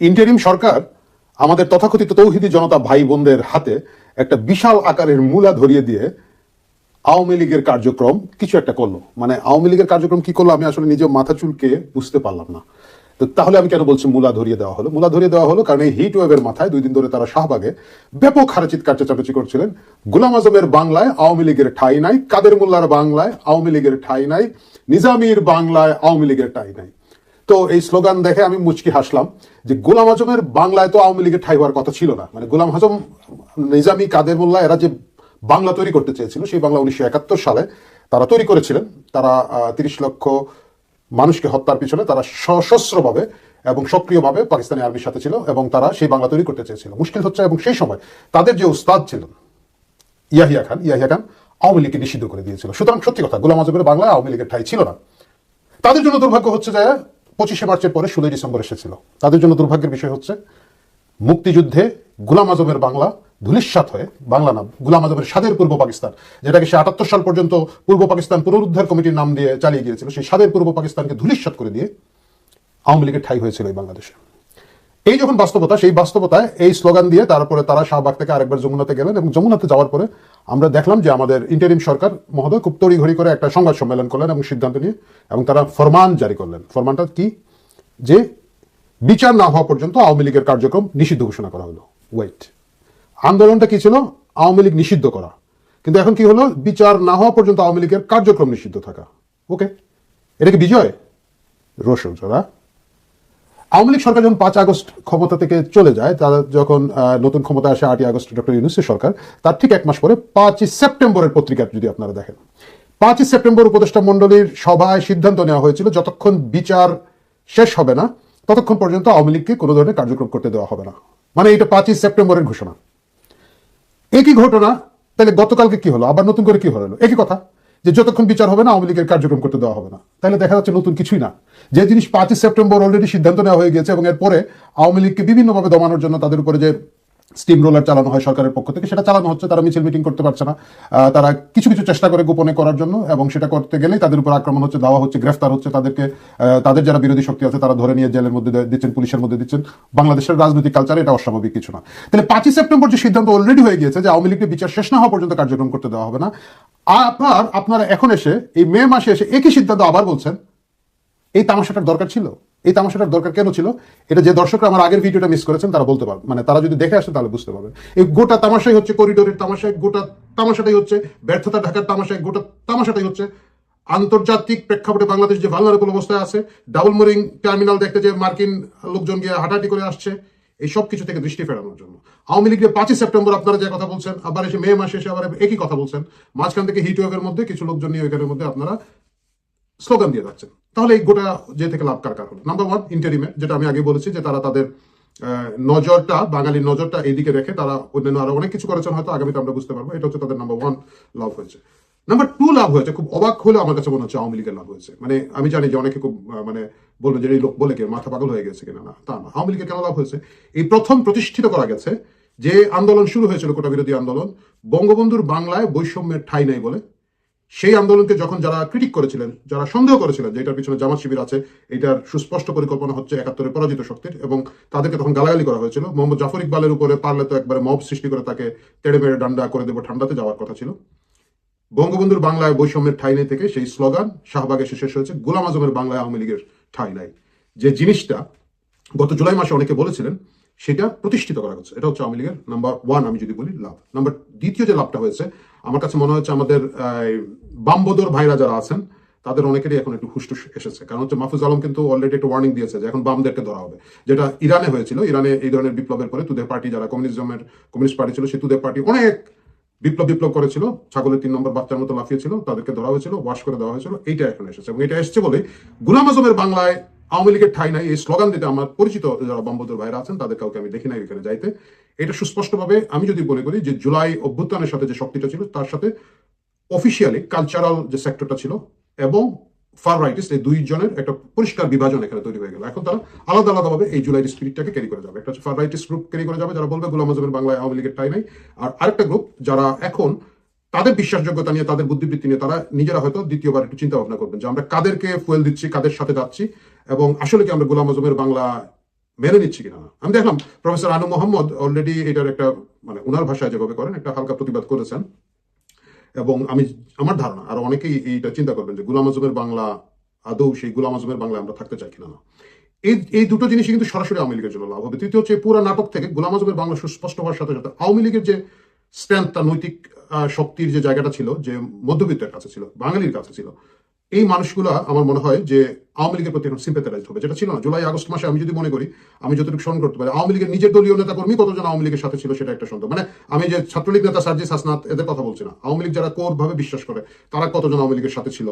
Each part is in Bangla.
ইন্টারিম সরকার আমাদের তথাকথিত তৌহিদি জনতা ভাই বোনদের হাতে একটা বিশাল আকারের মূলা ধরিয়ে দিয়ে আওয়ামী লীগের কার্যক্রম কিছু একটা করলো। মানে আওয়ামী লীগের কার্যক্রম কি করলো আমি আসলে নিজে মাথা চুলকে বুঝতে পারলাম না। তো তাহলে আমি কেন বলছি মূলা ধরিয়ে দেওয়া হলো? মূলা ধরিয়ে দেওয়া হলো কারণ এই হিট ওয়েভের মাথায় 2 দিন ধরে তারা শাহবাগে ব্যাপক হারে চিৎকার চেঁচামেচি করছিলেন, গোলাম আজমের বাংলায় আওয়ামী লীগের ঠাঁই নাই, কাদের মোল্লার বাংলায় আওয়ামী লীগের ঠাঁই নাই, নিজামীর বাংলায় আওয়ামী লীগের ঠাঁই নাই। তো এই স্লোগান দেখে আমি মুচকি হাসলাম যে গোলাম আজমের বাংলায় তো আওয়ামী লীগের ঠাঁই হওয়ার কথা ছিল না। মানে গোলাম আজম, নিজামী, কাদের মোল্লা এরা যে বাংলা তৈরি করতে চেয়েছিল সেই বাংলা 1971 সালে তারা তৈরি করেছিলেন। তারা 30 লক্ষ মানুষকে হত্যার পিছনে তারা সশস্ত্রভাবে এবং সক্রিয়ভাবে পাকিস্তানি আর্মির সাথে ছিল এবং তারা সেই বাংলা তৈরি করতে চেয়েছিল। মুশকিল হচ্ছে এবং সেই সময় তাদের যে উস্তাদ ছিলেন ইয়াহিয়া খান আওয়ামী লীগকে নিষিদ্ধ করে দিয়েছিল। সুতরাং সত্যি কথা, গোলাম আজমের বাংলায় আওয়ামী লীগের ঠাঁই ছিল না। তাদের জন্য দুর্ভাগ্য হচ্ছে যে 25শে মার্চের পরে 16ই ডিসেম্বর এসেছিল। তাদের জন্য দুর্ভাগ্যের বিষয় হচ্ছে মুক্তিযুদ্ধে গোলাম আজমের বাংলা ধূলিসাৎ হয়ে, বাংলা নাম গোলাম আজমের স্বাদের পূর্ব পাকিস্তান, যেটাকে সে 78 সাল পর্যন্ত পূর্ব পাকিস্তান পুনরুদ্ধার কমিটির নাম দিয়ে চালিয়ে গিয়েছিল, সেই স্বাদের পূর্ব পাকিস্তানকে ধূলিসাৎ করে দিয়ে আওয়ামী লীগের ঠাঁই হয়েছিল এই বাংলাদেশে। এই যখন বাস্তবতা, সেই বাস্তবতায় এই স্লোগান দিয়ে তারপরে তারা শাহবাগ থেকে আরেকবার যমুনাতে গেলেন এবং যমুনাতে যাওয়ার পরে আমরা দেখলাম যে আমাদের ইন্টারিম সরকার মহোদয় খুব তড়িঘড়ি করে একটা সংবাদ সম্মেলন করলেন এবং সিদ্ধান্ত নিয়ে এবং তারা ফরমান জারি করলেন। ফরমানটা কি? যে বিচার না হওয়া পর্যন্ত আওয়ামী লীগের কার্যক্রম নিষিদ্ধ ঘোষণা করা হলো। ওয়েট, আন্দোলনটা কি ছিল? আওয়ামী লীগ নিষিদ্ধ করা, কিন্তু এখন কি হলো? বিচার না হওয়া পর্যন্ত আওয়ামী লীগের কার্যক্রম নিষিদ্ধ থাকা। ওকে, এটা কি বিজয়? রসুন যারা আওয়ামী লীগ সরকার যখন 5 আগস্ট ক্ষমতা থেকে চলে যায়, তারা যখন নতুন ক্ষমতা আসে 8ই আগস্ট ডক্টর ইউনূসের সরকার, তার ঠিক 1 মাস পরে 5ই সেপ্টেম্বরের পত্রিকা যদি আপনারা দেখেন, 5ই সেপ্টেম্বর উপদেষ্টা মণ্ডলীর সভায় সিদ্ধান্ত নেওয়া হয়েছিল যতক্ষণ বিচার শেষ হবে না ততক্ষণ পর্যন্ত আওয়ামী লীগকে কোনো ধরনের কার্যক্রম করতে দেওয়া হবে না। মানে এটা 5ই সেপ্টেম্বরের ঘোষণা। একই ঘটনা তাহলে গতকালকে কি হলো? আবার নতুন করে কি হলো? একই কথা, যে যতক্ষণ বিচার হবে না আওয়ামী লীগের কার্যক্রম করতে দেওয়া হবে না। তাহলে দেখা যাচ্ছে নতুন কিছুই না। যে জিনিস 5ই সেপ্টেম্বর অলরেডি সিদ্ধান্ত নেওয়া হয়ে গেছে এবং এরপরে আওয়ামী লীগকে বিভিন্নভাবে দমানোর জন্য তাদের উপরে যে স্টিম রোলার চালানো হয় সরকারের পক্ষ থেকে, সেটা চালানো হচ্ছে। তারা মিছিল মিটিং করতে পারছে না, তারা কিছু কিছু চেষ্টা করে গোপনে করার জন্য, এবং সেটা করতে গেলেই তাদের উপর আক্রমণ হচ্ছে, দেওয়া হচ্ছে, গ্রেফতার হচ্ছে তাদেরকে। তাদের যারা বিরোধী শক্তি আছে তারা ধরে নিয়ে জেলের মধ্যে দিচ্ছেন, পুলিশের মধ্যে দিচ্ছেন। বাংলাদেশের রাজনৈতিক কালচারে এটা অস্বাভাবিক কিছু না। তাহলে 5ই সেপ্টেম্বর যে সিদ্ধান্ত অলরেডি হয়ে গিয়েছে যে আওয়ামী লীগকে বিচার শেষ না হওয়া পর্যন্ত কার্যক্রম করতে দেওয়া হবে না, আপনারা এখন এসে এই মে মাসে এসে একই সিদ্ধান্ত আবার বলছেন। এই তামাশাটার দরকার ছিল? এই তামাশাটার দরকার কেন ছিল? এটা যে দর্শকরা আমার আগের ভিডিওটা মিস করেছেন তারা বলতে পারবেন, মানে তারা যদি দেখে আসেন তাহলে বুঝতে পারবেন। এই গোটা তামাশাই হচ্ছে করিডোরের তামাশায়, গোটা তামাশাটাই হচ্ছে ব্যর্থতা ঢাকার তামাশায়, গোটা তামাশাটাই হচ্ছে আন্তর্জাতিক প্রেক্ষাপটে বাংলাদেশ যে ভালনারেবল অবস্থায় আছে, ডাবল মোরিং টার্মিনাল দেখতে যে মার্কিন লোকজন গিয়ে হাঁটাহাঁটি করে আসছে, এই সব কিছু থেকে দৃষ্টি ফেরানোর জন্য আওয়ামী লীগের 5ই সেপ্টেম্বর আপনারা যে কথা বলছেন, আবার এসে মে মাসে এসে আবার একই কথা বলছেন। মাঝখান থেকে হিট ওয়েভের মধ্যে কিছু লোকজন নিয়ে ওইখানের মধ্যে আপনারা স্লোগান দিয়ে যাচ্ছেন। তাহলে এই গোটা যে থেকে লাভ কার হলো? নাম্বার 1, ইন্টারিমে, যেটা আমি আগে বলেছি যে তারা তাদের নজরটা, বাঙালির নজরটা এইদিকে রেখে তারা অন্যান্য আরো অনেক কিছু করেছেন, হয়তো আগামীতে আমরা বুঝতে পারবো। এটা হচ্ছে তাদের নাম্বার 1 লাভ হয়েছে। নাম্বার 2 লাভ হয়েছে, খুব অবাক হলে আমার কাছে মনে হচ্ছে আওয়ামী লীগের লাভ হয়েছে। মানে আমি জানি যে অনেকে খুব মানে বলবে যে এই লোক বলে কে মাথা পাগল হয়ে গেছে কিনা, না তা না। আওয়ামী লীগের কেন লাভ হয়েছে? এই প্রথম প্রতিষ্ঠিত করা গেছে যে আন্দোলন শুরু হয়েছিল, কোটা বিরোধী আন্দোলন, বঙ্গবন্ধুর বাংলায় বৈষম্যের ঠাঁই নেই বলে। সেই আন্দোলনকে যখন যারা ক্রিটিক করেছিলেন, যারা সন্দেহ করেছিলেন যে এটার পিছনে জামাত শিবির আছে, এটার সুস্পষ্ট পরিকল্পনা হচ্ছে 71-এর পরাজিত শক্তির, এবং তাদেরকে তখন গালাগালি করা হয়েছিল। মোহাম্মদ জাফর ইকবালের উপরে পারলে তো একবারে মব সৃষ্টি করে তাকে তেড়ে মেরে ডান্ডা করে দেবো, ঠান্ডাতে যাওয়ার কথা ছিল। বঙ্গবন্ধুর বাংলায় বৈষম্যের ঠাঁই নেই থেকে সেই স্লোগান শাহবাগে শেষ হয়েছে গোলাম আজমের বাংলায় আওয়ামী লীগের ঠাঁই নাই। যে জিনিসটা গত জুলাই মাসে অনেকে বলেছিলেন, সেটা প্রতিষ্ঠিত করা হচ্ছে। এটা হচ্ছে আওয়ামী লীগের নাম্বার 1 আমি যদি বলি লাভ। নাম্বার 2 যে লাভটা হয়েছে, আমার কাছে মনে হচ্ছে আমাদের বামবদর ভাইরা যারা আছেন তাদের অনেকেরই এখন একটু হুশটুস এসেছে। কারণ হচ্ছে মাহফুজ আলম কিন্তু অলরেডি একটা ওয়ার্নিং দিয়েছে যে এখন বামদেরকে ধরা হবে, যেটা ইরানে হয়েছিল। ইরানে এই ধরনের বিপ্লবের পরে তুদের পার্টি, যারা কমিউনিস্ট পার্টি ছিল, সেই তুদের পার্টি অনেক বিপ্লব করেছিল, ছাগলের 3 নম্বর বাচ্চার মতো লাফিয়েছিল, তাদেরকে ধরা হয়েছিল, ওয়াশ করে দেওয়া হয়েছিল। এইটা এখন এসেছে, এবং এটা এসছে বলে গোলাম আজমের বাংলায় আওয়ামী লীগের ঠাঁই নাই এই স্লোগান দিতে আমার পরিচিত যারা বামবদর ভাইরা আছেন তাদের কাউকে আমি দেখি নাই এখানে যাইতে। এটা সুস্পষ্টভাবে আমি যদি বলে করি যে জুলাই অভ্যুত্থানের সাথে যে শক্তিটা ছিল তার সাথে অফিসিয়ালি কালচারাল যে সেক্টরটা ছিল এবং ফার রাইটিস্ট, এই 2 জনের একটা পরিষ্কার বিভাজন এখানে তৈরি হয়ে গেল। এখন তারা আলাদা আলাদাভাবে এই জুলাই স্পিরিটটাকে ক্যারি করে যাবে। একটা হচ্ছে ফার রাইটিস্ট গ্রুপ ক্যারি করে যাবে, যারা বলবে গোলাম আজমের বাংলায় আওয়ামী লীগের ঠাঁই নাই। আর আরেকটা গ্রুপ যারা এখন তাদের বিশ্বাসযোগ্যতা নিয়ে, তাদের বুদ্ধিবৃত্তি নিয়ে তারা নিজেরা হয়তো দ্বিতীয়বার একটু চিন্তা ভাবনা করবেন যে আমরা কাদেরকে ফুয়েল দিচ্ছি, কাদের সাথে যাচ্ছি, এবং আসলে কি আমরা গোলাম আজমের বাংলা মেনে নিচ্ছি কিনা না। আমি দেখলাম প্রফেসর আনু মোহাম্মদ অলরেডি এটার একটা মানে ওনার ভাষায় যেভাবে করেন একটা হালকা প্রতিবাদ করেছেন, এবং আমার ধারণা আরো অনেকেই এইটা চিন্তা করবেন যে গোলাম আজমের বাংলা আদৌ সেই গোলাম আজমের বাংলা আমরা থাকতে চাই কিনা না। এই দুটো জিনিসই কিন্তু সরাসরি আওয়ামী লীগের জন্য লাভ হবে। তৃতীয় হচ্ছে পুরো নাটক থেকে গোলাম আজমের বাংলা সুস্পষ্ট হওয়ার সাথে সাথে আওয়ামী লীগের যে স্ট্রেংথ, তার নৈতিক শক্তির যে জায়গাটা ছিল, যে মধ্যবিত্তের কাছে ছিল, বাঙালির কাছে ছিল, এই মানুষগুলা আমার মনে হয় যে আওয়ামী লীগের প্রতি এখন সিম্পেথাইজড হবে, যেটা ছিল না জুলাই আগস্ট মাসে। আমি যদি মনে করি, আমি যতটুকু স্মরণ করতে পারি, আওয়ামী লীগের নিজের দলীয় নেতা কর্মী কতজন আওয়ামী লীগের সাথে ছিল সেটা একটা সন্দেহ। মানে আমি যে ছাত্রলীগ নেতা সার্জিস হাসনাত এদের কথা বলছি না, আওয়ামী লীগ যারা কোর ভাবে বিশ্বাস করে তারা কতজন আওয়ামী লীগের সাথে ছিল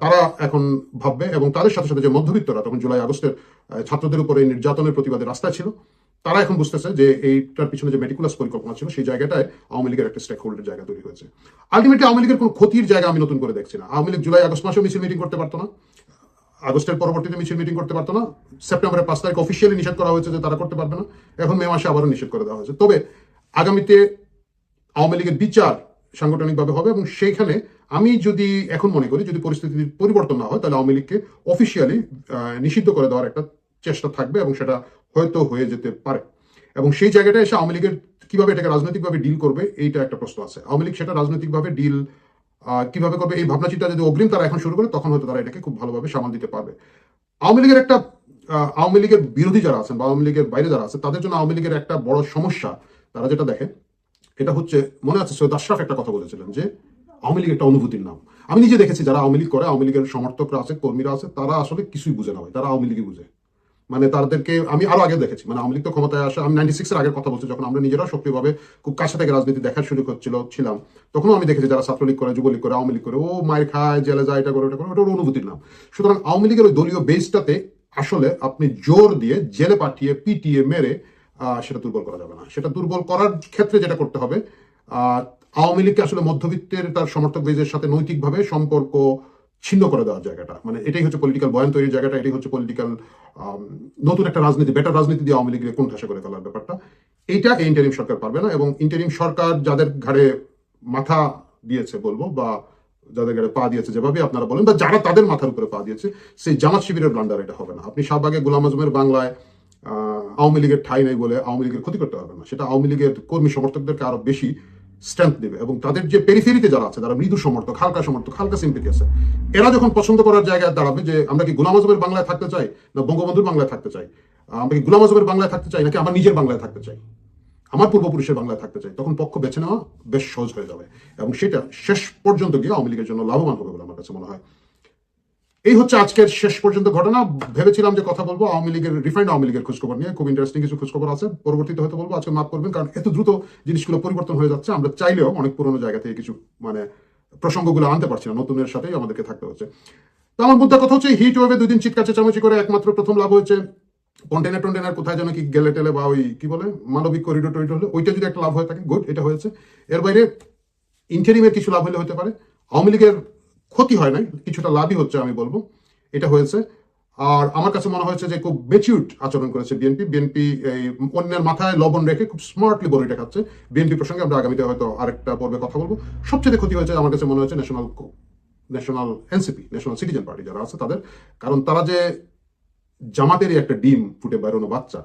তারা এখন ভাববে। এবং তাদের সাথে সাথে যে মধ্যবিত্তরা তখন জুলাই আগস্টের ছাত্রদের উপরে নির্যাতনের প্রতিবাদে রাস্তায় ছিল, তারা এখন বুঝতেছে যে এইটার পিছনে যে মেটিকুলাস পরিকল্পনা ছিল সেই জায়গাটায় আওয়ামী লীগের একটা স্টেক হোল্ডের জায়গা তৈরি হয়েছে। আলটিমেটলি আওয়ামী লীগের কোনো ক্ষতির জায়গা আমি নতুন করে দেখছি না। আওয়ামী লীগ জুলাই আগস্ট মাসেও মিছিল মিটিং করতে পারতো না, আগস্টের পরবর্তীতে মিছিল মিটিং করতে পারতো না, সেপ্টেম্বরের 5 তারিখ অফিসিয়ালি নিষেধ করা হয়েছে যে তারা করতে পারবে না, এখন মে মাসে আবারও নিষেধ করে দেওয়া হয়েছে। তবে আগামীতে আওয়ামী লীগের বিচার সাংগঠনিকভাবে হবে, এবং সেইখানে আমি যদি এখন মনে করি যদি পরিস্থিতির পরিবর্তন না হয় তাহলে আওয়ামী লীগকে অফিসিয়ালি নিষিদ্ধ করে দেওয়ার একটা চেষ্টা থাকবে, এবং সেটা হয়তো হয়ে যেতে পারে। এবং সেই জায়গাটায় এসে আওয়ামী লীগের কিভাবে এটাকে রাজনৈতিকভাবে ডিল করবে এইটা একটা প্রশ্ন আছে। আওয়ামী লীগ সেটা রাজনৈতিকভাবে ডিল কিভাবে করবে এই ভাবনা চিন্তা যদি অগ্রিম তারা এখন শুরু করে, তখন হয়তো তারা এটাকে খুব ভালোভাবে সামাল দিতে পারবে। আওয়ামী লীগের একটা আওয়ামী লীগের বিরোধী যারা আছেন বা আওয়ামী লীগের বাইরে যারা আছে তাদের জন্য আওয়ামী লীগের একটা বড় সমস্যা তারা যেটা দেখে, এটা হচ্ছে, মনে আছে সৈয়দ আশরাফ একটা কথা বলেছিলেন যে আওয়ামী লীগ একটা অনুভূতির নাম। আমি নিজে দেখেছি যারা আওয়ামী লীগ করে, আওয়ামী লীগের সমর্থকরা আছে, কর্মীরা আছে, তারা আসলে কিছুই বুঝে না ভাই, তারা আওয়ামী লীগই বুঝে। মানে তাদেরকে আমি আরো আগে দেখেছি, মানে আওয়ামী লীগ তো ক্ষমতায় আসে, আমি 96 এর আগের কথা বলছি, যখন আমরা নিজেরা সক্রিয়ভাবে খুব কাছে থেকে রাজনীতি দেখার সুযোগ ছিলাম, তখনও আমি দেখেছি যারা ছাত্রলীগ করে, যুবলীগ করে, আওয়ামী লীগ করে, ও মায়ের খায়, জেলে যায়, এটা করে, ওটা করে, ওটা অনুভূতির নাম। সুতরাং আওয়ামী লীগের ওই দলীয় বেসটাতে আসলে আপনি জোর দিয়ে জেলে পাঠিয়ে পিটিয়ে মেরে সেটা দুর্বল করা যাবে না। সেটা দুর্বল করার ক্ষেত্রে যেটা করতে হবে, আওয়ামী লীগকে আসলে মধ্যবিত্তের তার সমর্থক বেজের সাথে নৈতিকভাবে সম্পর্ক ছিন্ন করে দেওয়ার জায়গাটা, মানে এটাই হচ্ছে পলিটিক্যাল বয়ান তৈরির জায়গাটা, এটাই হচ্ছে পলিটিক্যাল নতুন একটা রাজনীতি, বেটার রাজনীতি দিয়ে আওয়ামী লীগকে কোণঠাসা করে ফেলার ব্যাপারটা। এইটা এই ইন্টারিম সরকার পারবে না। এবং ইন্টারিম সরকার যাদের ঘাড়ে মাথা দিয়েছে বলবো, বা যাদের ঘাড়ে পা দিয়েছে যেভাবে আপনারা বলেন, বা যারা তাদের মাথার উপরে পা দিয়েছে, সেই জামাত শিবিরের ব্লান্ডার এটা হবে না। আপনি শাহবাগে গোলাম আজমের বাংলায় আওয়ামী লীগের ঠাঁই নাই বলে আওয়ামী লীগের ক্ষতি করতে পারবে না। সেটা আওয়ামী লীগের কর্মী সমর্থকদেরকে আরো বেশি স্ট্রেংথ দেবে, এবং তাদের যে পেরিফেরিতে যারা আছে, যারা মৃদু সমর্থক, হালকা সিম্পেথি আছে, এরা যখন পছন্দ করার জায়গায় দাঁড়াবে যে আমরা কি গোলাম আজমের বাংলায় থাকতে চাই না বঙ্গবন্ধুর বাংলায় থাকতে চাই, আমরা কি গোলাম আজমের বাংলায় থাকতে চাই নাকি আমার নিজের বাংলায় থাকতে চাই, আমার পূর্বপুরুষের বাংলায় থাকতে চাই, তখন পক্ষ বেছে নেওয়া বেশ সহজ হয়ে যাবে, এবং সেটা শেষ পর্যন্ত গিয়ে আওয়ামী লীগের জন্য লাভবান হবে বলে আমার কাছে মনে হয়। এই হচ্ছে আজকের শেষ পর্যন্ত ঘটনা। ভেবেছিলাম যে কথা বলবো আওয়ামী লীগের, রিফাইন্ড আওয়ামী লীগের খোঁজখবর নিয়ে, খুব ইন্টারেস্টিং কিছু খোঁজখবর আছে, পরবর্তীতে হয়তো বলবো। আজকে মাফ করবেন, কারণ এত দ্রুত জিনিসগুলো পরিবর্তন হয়ে যাচ্ছে, আমরা চাইলেও অনেক পুরোনো জায়গা থেকে কিছু মানে প্রসঙ্গগুলো আনতে পারছি না, নতুনের সাথেই আমাদেরকে থাকতে হচ্ছে। তো আমার মুদ্রা কথা হচ্ছে, হিট ওয়েভে 2 দিন চিৎকার চেঁচামেচি করে একমাত্র প্রথম লাভ হয়েছে কন্টেনার কোথায় যেন কি গেলে টেলে বা ওই কি বলে মানবিক করিডোর টরিডোর হলে, ওইটা যদি একটা লাভ হয়ে থাকে গুড, এটা হয়েছে। এর বাইরে ইন্টারিমের কিছু লাভ হলে হতে পারে, আওয়ামী লীগের ক্ষতি হয় নাই, কিছুটা লাভই হচ্ছে আমি বলবো, এটা হয়েছে। আর আমার কাছে মনে হয়েছে যে খুব ম্যাচিউরড আচরণ করেছে বিএনপি এই অন্যের মাথায় লবণ রেখে খুব স্মার্টলি বড়িটা খাচ্ছে। বিএনপি প্রসঙ্গে আমরা আগামীতে হয়তো আরেকটা পর্বে কথা বলবো। সবচেয়ে ক্ষতি হয়েছে আমার কাছে মনে হচ্ছে national NCP, national citizen party যারা আছে তাদের, কারণ তারা যে জামাতেরই একটা ডিম ফুটে বেরোনো বাচ্চা,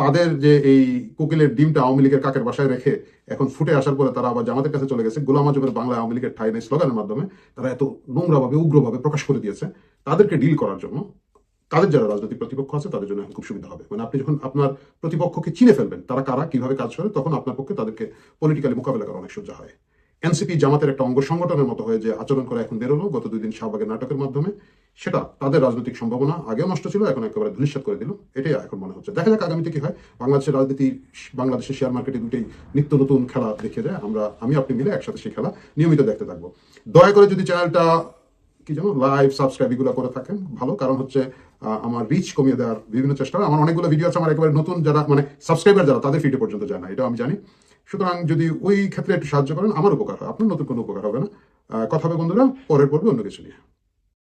তাদের যে এই কোকিলের ডিমটা আওয়ামী লীগের কাকের বাসায় রেখে এখন ফুটে আসার পরে তারা আবার জামাতের কাছে চলে গেছে, গোলাম আজমের বাংলায় আওয়ামী লীগের ঠাঁই নেই স্লোগানের মাধ্যমে তারা এত নোংরাভাবে উগ্রভাবে প্রকাশ করে দিয়েছে। তাদেরকে ডিল করার জন্য তাদের যারা রাজনৈতিক প্রতিপক্ষ আছে তাদের জন্য এখন খুব সুবিধা হবে। মানে আপনি যখন আপনার প্রতিপক্ষকে চিনে ফেলবেন তারা কারা, কিভাবে কাজ করে, তখন আপনার পক্ষে তাদেরকে পলিটিক্যালি মোকাবেলা করা অনেক সোজা হয়। এনসিপি জামাতের একটা অঙ্গ সংগঠনের মতো হয়ে যে আচরণ করে এখন বেরোলো গত 2 দিন শাহবাগের নাটকের মাধ্যমে, সেটা তাদের রাজনৈতিক সম্ভাবনা আগেও নষ্ট ছিল, এখন একেবারে ধূলিসাৎ করে দিল। এটাই এখন মনে হচ্ছে। দেখা যাক আগামীতে কি হয়। বাংলাদেশের রাজনীতি, বাংলাদেশের শেয়ার মার্কেটে দুটোই নিত্য নতুন খেলা দেখিয়ে দেয়। আমি আপনি মিলে একসাথে সেই খেলা নিয়মিত দেখতে থাকবো। দয়া করে যদি চ্যানেলটা কি যেন লাইভ সাবস্ক্রাইব এগুলো করে থাকেন ভালো, কারণ হচ্ছে আমার রিচ কমিয়ে দেওয়ার বিভিন্ন চেষ্টা। আমার অনেকগুলো ভিডিও আছে আমার একেবারে নতুন যারা মানে সাবস্ক্রাইবার যারা তাদের ফিডে পর্যন্ত যায় না, এটা আমি জানি। সুতরাং যদি ওই ক্ষেত্রে একটু সাহায্য করেন আমার উপকার হয়, আপনার নতুন কোনো উপকার হবে না। কথা হবে বন্ধুরা পরের পর্বে অন্য কিছু নিয়ে।